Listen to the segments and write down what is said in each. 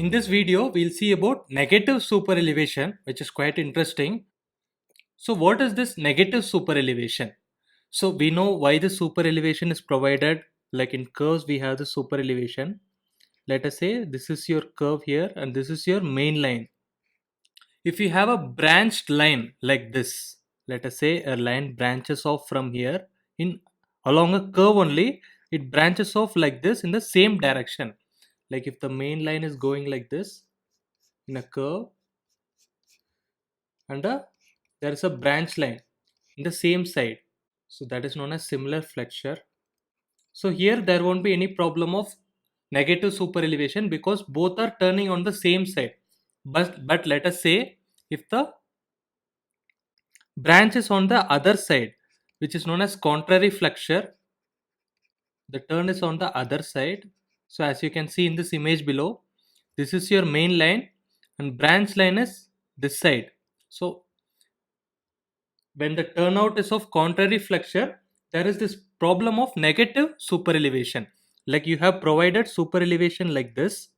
In this video, we'll see about negative super elevation, which is quite interesting. So what is this negative super elevation? So we know why the super elevation is provided. Like in curves, we have the super elevation. Let us say this is your curve here and this is your main line. If you have a branched line like this, let us say a line branches off from here in along a curve only, it branches off like this in the same direction. Like if the main line is going like this in a curve, and there is a branch line in the same side, so that is known as similar flexure. So here there won't be any problem of negative super elevation because both are turning on the same side. But let us say if the branch is on the other side, which is known as contrary flexure, the turn is on the other side. So as you can see in this image below, this is your main line and branch line is this side. So when the turnout is of contrary flexure, there is this problem of negative super elevation. Like you have provided super elevation like this.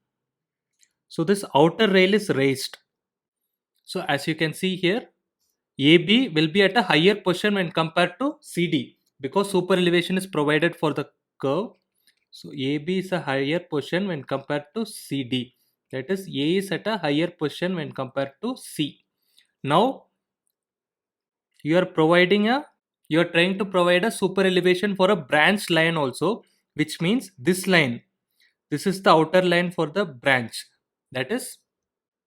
So this outer rail is raised. So as you can see here, AB will be at a higher position when compared to CD because super elevation is provided for the curve. So AB is a higher position when compared to CD. That is, A is at a higher position when compared to C. Now you are providing a you are trying to provide a super elevation for a branch line also, which means this is the outer line for the branch. That is,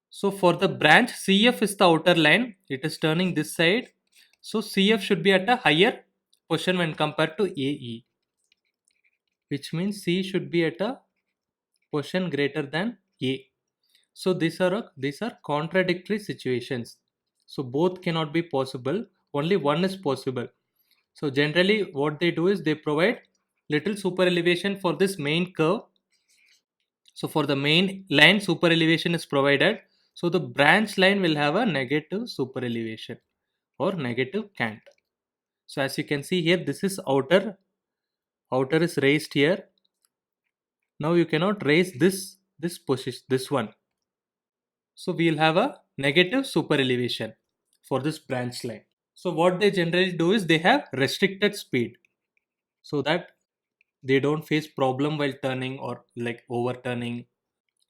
so for the branch, CF is the outer line, it is turning this side, so CF should be at a higher position when compared to AE, which means C should be at a position greater than A. So these are contradictory situations, so both cannot be possible, only one is possible. So generally what they do is they provide little super elevation for this main curve. So for the main line super elevation is provided. So the branch line will have a negative super elevation or negative cant. So as you can see here, this is outer is raised here. Now you cannot raise this position, this one. So we will have a negative super elevation for this branch line. So what they generally do is they have restricted speed so that they don't face problem while turning or like overturning.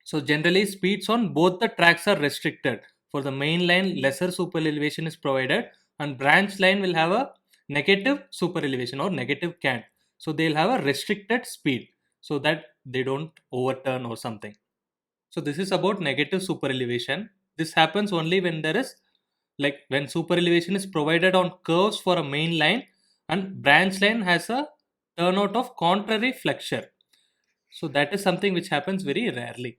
So generally speeds on both the tracks are restricted. For the main line lesser super elevation is provided and branch line will have a negative super elevation or negative cant. So they'll have a restricted speed so that they don't overturn or something. So this is about negative super elevation. This happens only when there is like when super elevation is provided on curves for a main line and branch line has a turnout of contrary flexure. So that is something which happens very rarely.